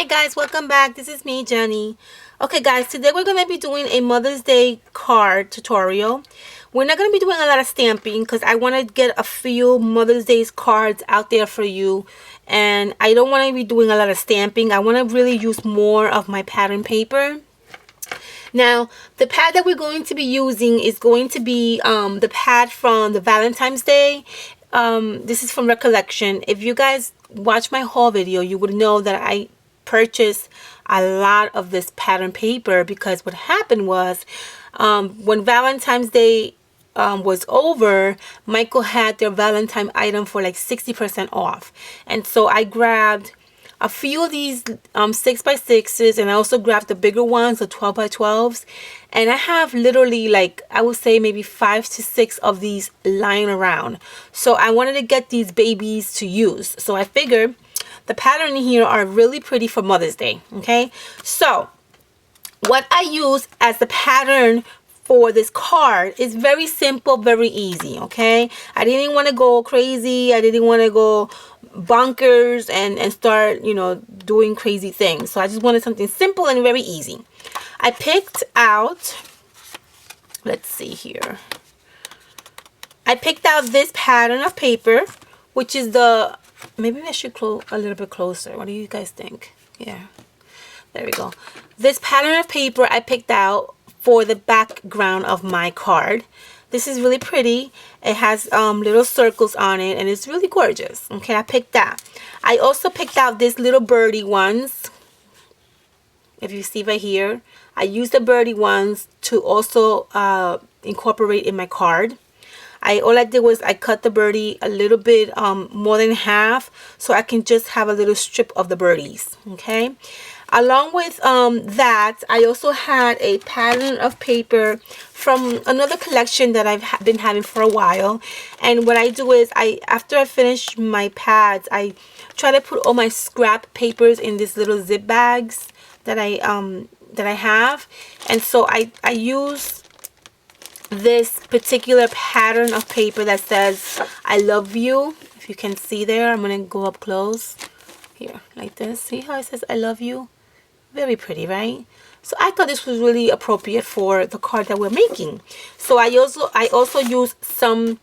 guys, welcome back. This is me, Jenny. Okay guys, today we're going to be doing a Mother's Day card tutorial. We're not going to be doing a lot of stamping because I want to get a few Mother's Day cards out there for you. And I don't want to be doing a lot of stamping. I want to really use more of my pattern paper. Now, the pad that we're going to be using is going to be the pad from the Valentine's Day. This is from Recollection. If you guys watch my haul video, you would know that I purchased a lot of this pattern paper because what happened was when Valentine's Day was over, Michael had their Valentine item for like 60% off. And so I grabbed a few of these 6x6s, and I also grabbed the bigger ones, the 12x12s, and I have literally, like, I would say maybe 5 to 6 of these lying around. So I wanted to get these babies to use, so I figured the pattern here are really pretty for Mother's Day. Okay, so what I use as the pattern for this card is very simple, very easy. Okay, I didn't want to go crazy, I didn't want to go bonkers and start, you know, doing crazy things. So I just wanted something simple and very easy. I picked out, let's see here, I picked out this pattern of paper, which is the, maybe I should go a little bit closer. What do you guys think? Yeah, there we go. This pattern of paper I picked out for the background of my card. This is really pretty. It has little circles on it and it's really gorgeous. Okay, I picked that. I also picked out these little birdie ones. If you see right here, I used the birdie ones to also incorporate in my card. All I did was I cut the birdie a little bit more than half so I can just have a little strip of the birdies. Okay, along with that, I also had a pattern of paper from another collection that I've been having for a while. And what I do is, after I finish my pads, I try to put all my scrap papers in these little zip bags that I have. And so I use this particular pattern of paper that says I love you. If you can see there, I'm gonna go up close here like this. See how it says I love you? Very pretty, right? So I thought this was really appropriate for the card that we're making. So I also use some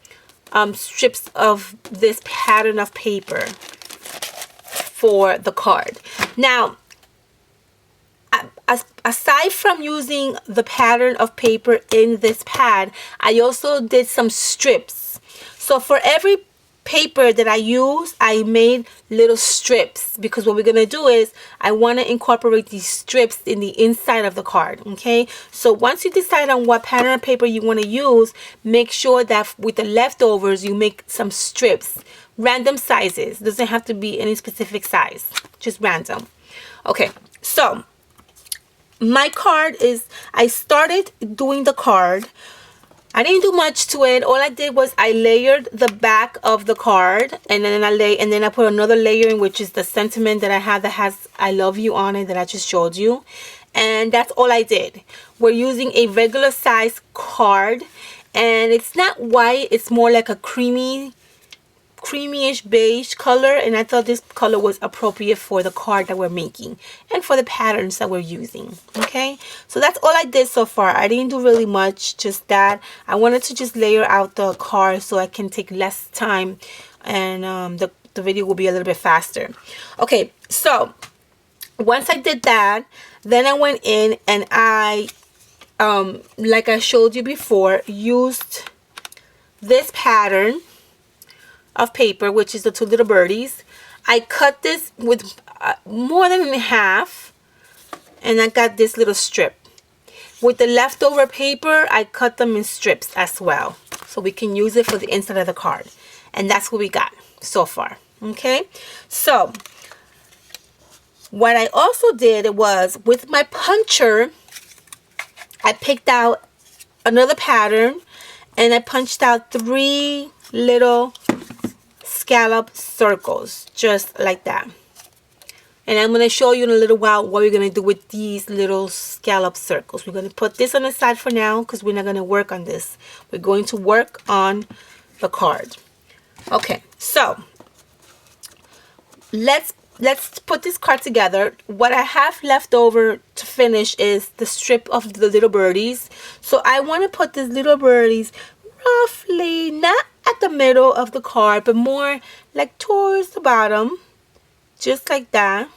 strips of this pattern of paper for the card. Now, aside from using the pattern of paper in this pad, I also did some strips. So for every paper that I use, I made little strips, because what we're gonna do is I want to incorporate these strips in the inside of the card. Okay, so once you decide on what pattern of paper you want to use, make sure that with the leftovers you make some strips, random sizes. Doesn't have to be any specific size, just random. Okay, so my card is, I started doing the card. I didn't do much to it. All I did was I layered the back of the card, and then I put another layer in, which is the sentiment that I have that has I love you on it that I just showed you. And that's all I did. We're using a regular size card, and it's not white, it's more like a creamyish beige color, and I thought this color was appropriate for the card that we're making and for the patterns that we're using. Okay, so that's all I did so far. I didn't do really much, just that. I wanted to just layer out the card so I can take less time, and the video will be a little bit faster. Okay, so once I did that, then I went in and I like I showed you before, used this pattern of paper, which is the two little birdies. I cut this with more than half, and I got this little strip. With the leftover paper, I cut them in strips as well, so we can use it for the inside of the card. And that's what we got so far. Okay, so what I also did was, with my puncher, I picked out another pattern and I punched out 3 little scallop circles, just like that. And I'm going to show you in a little while what we're going to do with these little scallop circles. We're going to put this on the side for now because we're not going to work on this. We're going to work on the card. Okay, so let's let's put this card together. What I have left over to finish is the strip of the little birdies. So I want to put these little birdies roughly not at the middle of the card, but more like towards the bottom, just like that.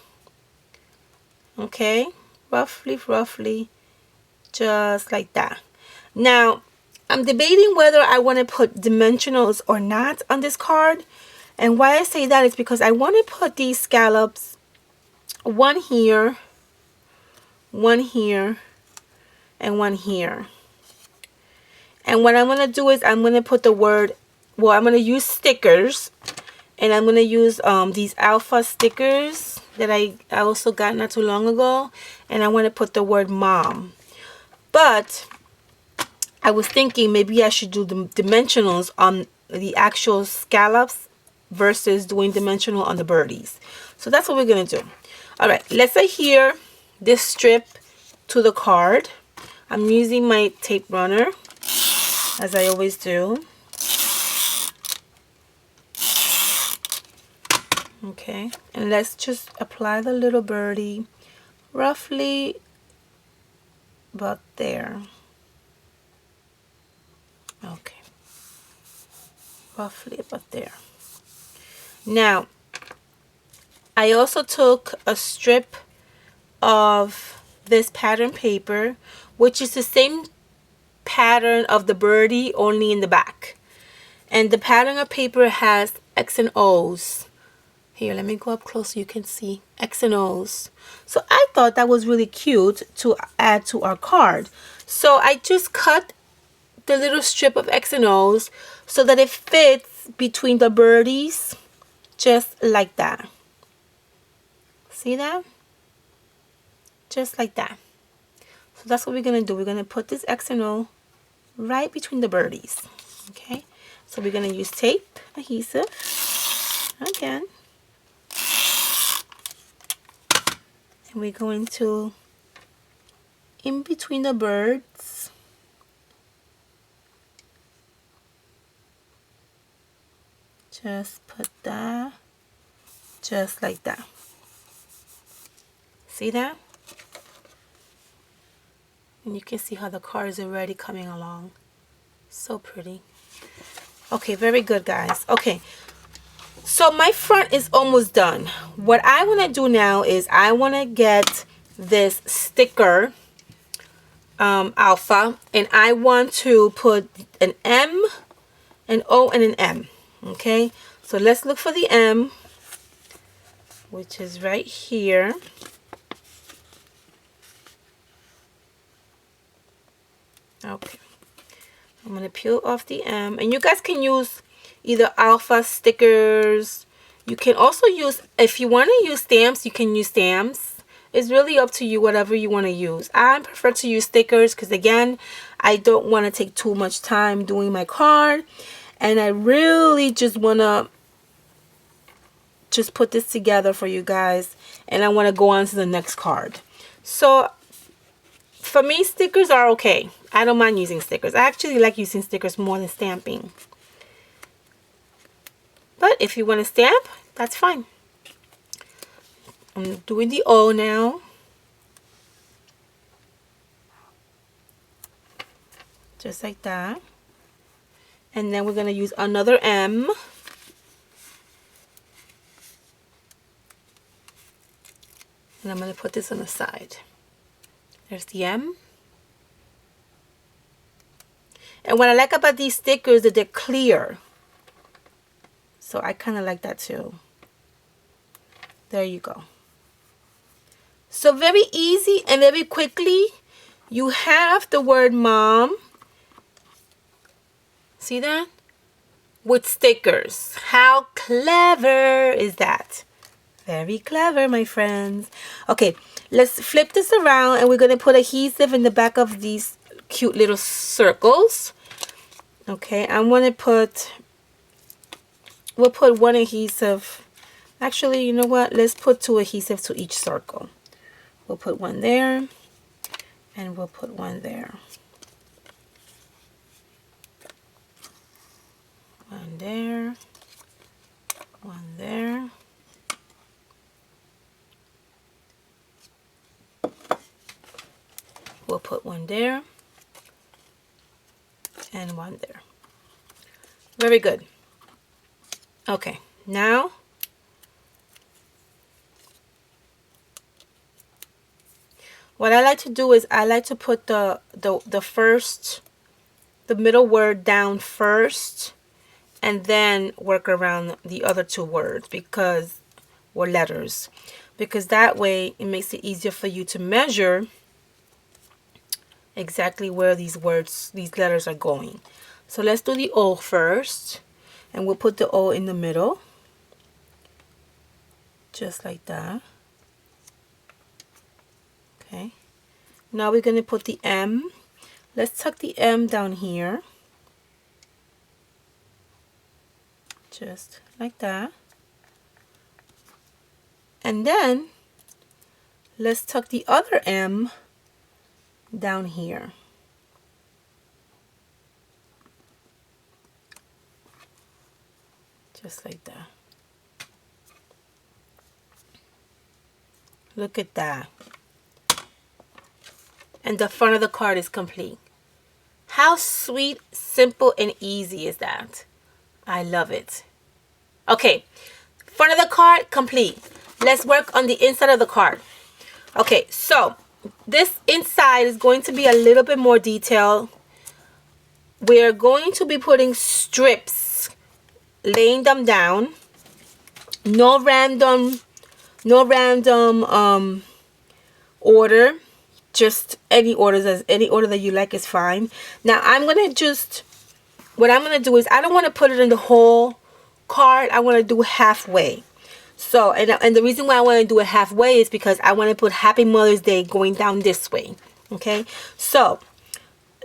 Okay, roughly just like that. Now I'm debating whether I want to put dimensionals or not on this card, and why I say that is because I want to put these scallops, one here, one here, and one here. And what I'm going to do is I'm going to put the word, well, I'm going to use stickers, and I'm going to use these alpha stickers that I also got not too long ago, and I want to put the word mom. But I was thinking maybe I should do the dimensionals on the actual scallops versus doing dimensional on the birdies. So that's what we're going to do. All right, let's adhere this strip to the card. I'm using my tape runner, as I always do. Okay, and let's just apply the little birdie roughly about there. Okay, roughly about there. Now, I also took a strip of this pattern paper, which is the same pattern of the birdie, only in the back. And the pattern of paper has X and O's. Here, let me go up close so you can see X and O's. So I thought that was really cute to add to our card. So I just cut the little strip of X and O's so that it fits between the birdies, just like that. See that? Just like that. So that's what we're going to do. We're going to put this X and O right between the birdies. Okay? So we're going to use tape, adhesive, again. And we're going to, in between the birds, just put that, just like that. See that? And you can see how the card is already coming along. So pretty. Okay, very good, guys. Okay, so my front is almost done. What I want to do now is I want to get this sticker alpha, and I want to put an M, an O, and an M. Okay, so let's look for the M, which is right here. Okay, I'm going to peel off the M, and you guys can use either alpha stickers. You can also use, if you want to use stamps, you can use stamps. It's really up to you, whatever you want to use. I prefer to use stickers because, again, I don't want to take too much time doing my card, and I really just want to just put this together for you guys, and I want to go on to the next card. So for me, stickers are okay. I don't mind using stickers. I actually like using stickers more than stamping. But if you want to stamp, that's fine. I'm doing the O now. Just like that. And then we're going to use another M. And I'm going to put this on the side. There's the M. And what I like about these stickers is that they're clear. So I kind of like that too. There you go. So very easy and very quickly, you have the word mom. See that? With stickers. How clever is that? Very clever, my friends. Okay, let's flip this around, and we're going to put adhesive in the back of these cute little circles. Okay, I'm going to put, we'll put one adhesive. Actually, you know what? Let's put two adhesives to each circle. We'll put one there, and we'll put one there. One there, one there. we'll put one there and one there. Very good. Okay, now what I like to do is I like to put the middle word down first and then work around the other two words or letters, because that way it makes it easier for you to measure exactly where these letters are going. So let's do the O first, and we'll put the O in the middle, just like that. Okay, now we're going to put the M. Let's tuck the M down here, just like that. And then let's tuck the other M down here. Just like that. Look at that. And the front of the card is complete. How sweet, simple, and easy is that? I love it. Okay, front of the card complete. Let's work on the inside of the card. Okay, so this inside is going to be a little bit more detailed. We're going to be putting strips, laying them down. No random order. Just any order that you like is fine. Now what I'm gonna do is, I don't want to put it in the whole card. I want to do halfway. So and the reason why I want to do it halfway is because I want to put Happy Mother's Day going down this way. Okay, so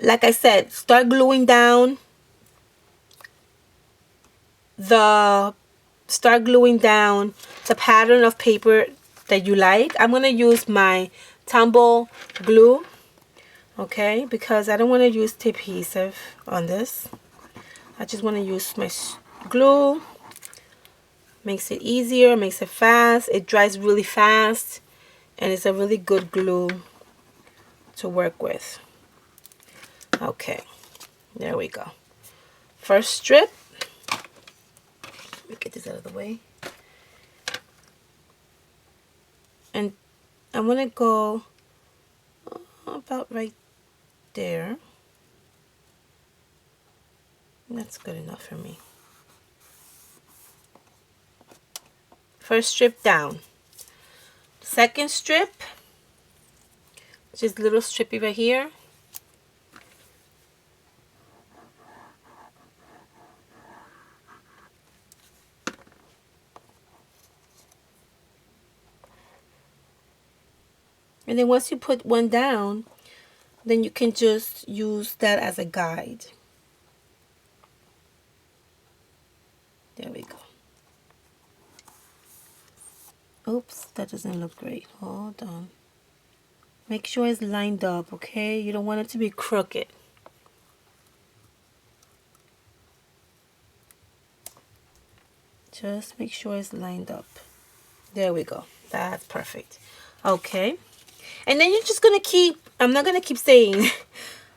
like I said, start gluing down the pattern of paper that you like. I'm going to use my tumble glue, okay, because I don't want to use adhesive on this. I just want to use my glue. Makes it easier, makes it fast, it dries really fast, and it's a really good glue to work with. Okay, there we go. First strip. Let me get this out of the way. And I'm going to go about right there. That's good enough for me. First strip down. Second strip, just little strippy right here. And then once you put one down, then you can just use that as a guide. There we go. Oops, that doesn't look great. Hold on. Make sure it's lined up, okay? You don't want it to be crooked. Just make sure it's lined up. There we go. That's perfect. Okay. And then you're just going to keep, I'm not going to keep saying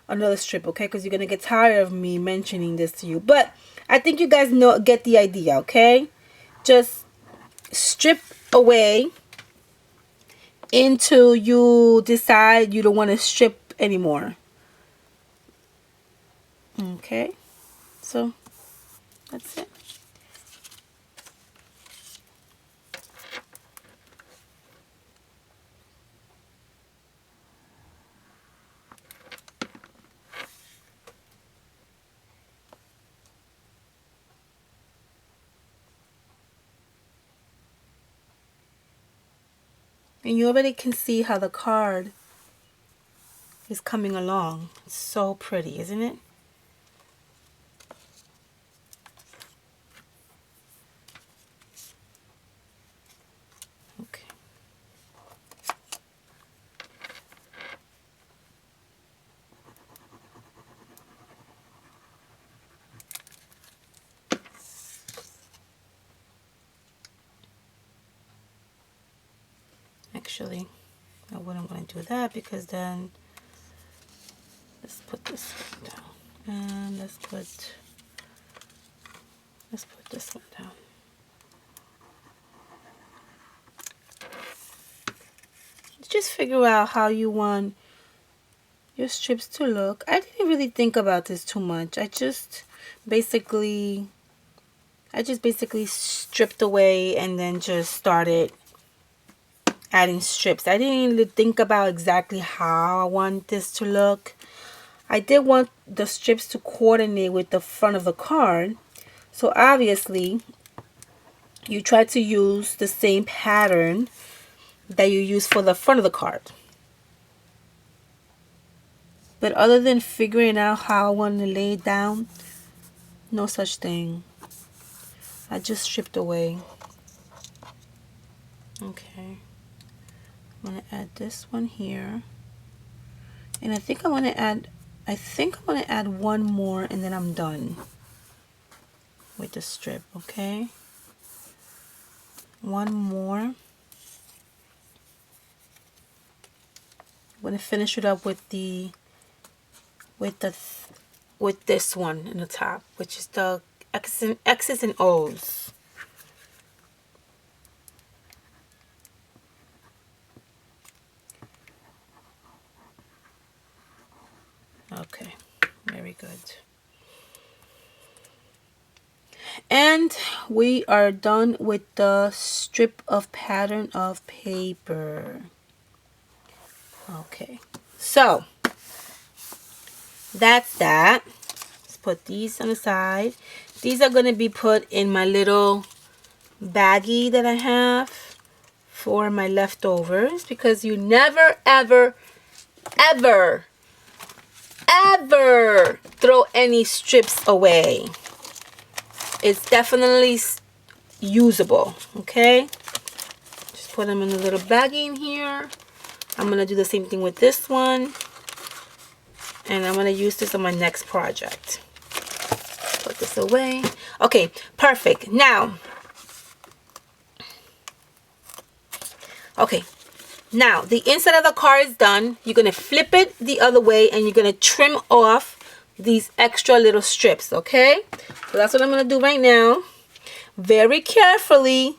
another strip, okay? Because you're going to get tired of me mentioning this to you. But I think you guys get the idea, okay? Just strip away until you decide you don't want to strip anymore. Okay, so that's it. And you already can see how the card is coming along. It's so pretty, isn't it? Okay. Actually, I wouldn't want to do that because then Let's put this one down. And let's put this one down. Just figure out how you want your strips to look. I didn't really think about this too much. I just basically stripped away and then just started adding strips. I didn't really think about exactly how I want this to look. I did want the strips to coordinate with the front of the card. So obviously, you try to use the same pattern that you use for the front of the card. But other than figuring out how I want to lay it down, no such thing. I just stripped away. Okay. I'm going to add this one here. And I think I want to add one more and then I'm done with the strip, okay? One more. I'm going to finish it up with this one in the top, which is the X's and O's. Okay, very good. And we are done with the strip of pattern of paper. Okay, so that's that. Let's put these on the side. These are going to be put in my little baggie that I have for my leftovers, because you never ever throw any strips away. It's definitely usable, okay? Just put them in a little baggie in here. I'm going to do the same thing with this one. And I'm going to use this on my next project. Put this away. Okay, perfect. Now, the inside of the card is done. You're going to flip it the other way and you're going to trim off these extra little strips, okay? So that's what I'm going to do right now. Very carefully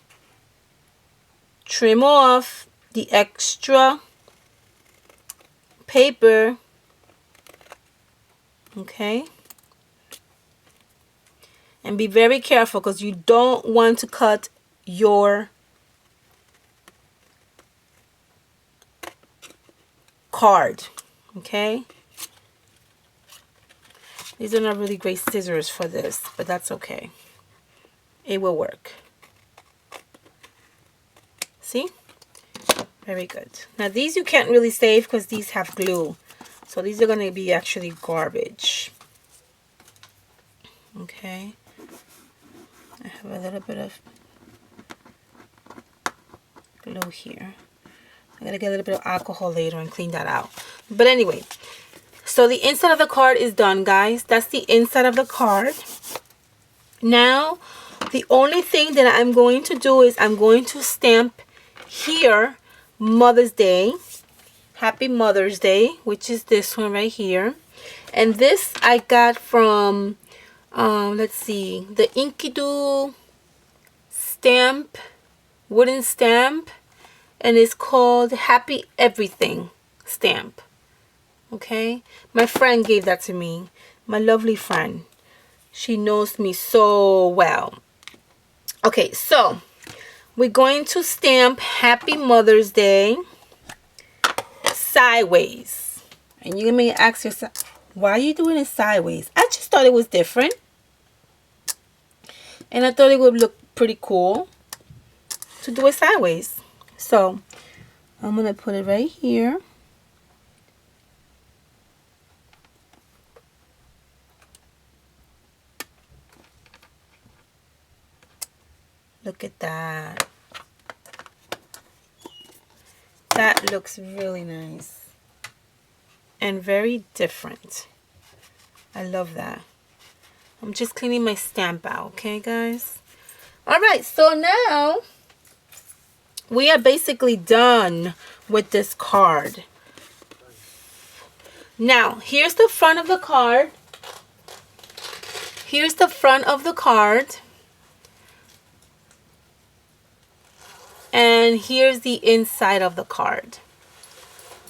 trim off the extra paper, okay? And be very careful because you don't want to cut your card, okay? These are not really great scissors for this, but that's okay. It will work. See? Very good. Now these you can't really save because these have glue. So these are going to be actually garbage. Okay. I have a little bit of glue here. I gotta get a little bit of alcohol later and clean that out. But anyway, so the inside of the card is done, guys. That's the inside of the card. Now, the only thing that I'm going to do is I'm going to stamp here Mother's Day. Happy Mother's Day, which is this one right here. And this I got from, let's see, the Inkydoo stamp, wooden stamp. And it's called Happy Everything stamp. Okay, my friend gave that to me, my lovely friend. She knows me so well. Okay, so we're going to stamp Happy Mother's Day sideways. And you may ask yourself, why are you doing it sideways? I just thought it was different. And I thought it would look pretty cool to do it sideways. So I'm going to put it right here. Look at that. That looks really nice and very different. I love that. I'm just cleaning my stamp out, okay, guys? All right, so now we are basically done with this card. Now, here's the front of the card. Here's the front of the card. And here's the inside of the card.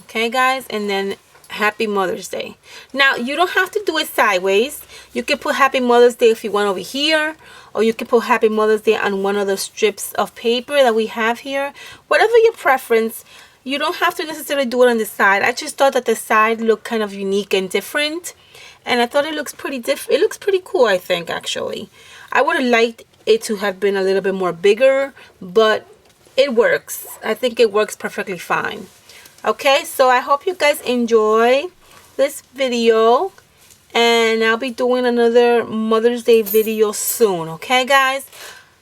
Okay, guys? And then Happy Mother's Day. Now, you don't have to do it sideways. You can put Happy Mother's Day if you want over here. Or you can put Happy Mother's Day on one of the strips of paper that we have here. Whatever your preference. You don't have to necessarily do it on the side. I just thought that the side looked kind of unique and different. And I thought it looks pretty it looks pretty cool, I think, actually. I would have liked it to have been a little bit more bigger, but it works. I think it works perfectly fine. Okay, so I hope you guys enjoy this video. And I'll be doing another Mother's Day video soon. Okay, guys?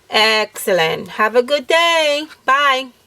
Excellent. Have a good day. Bye.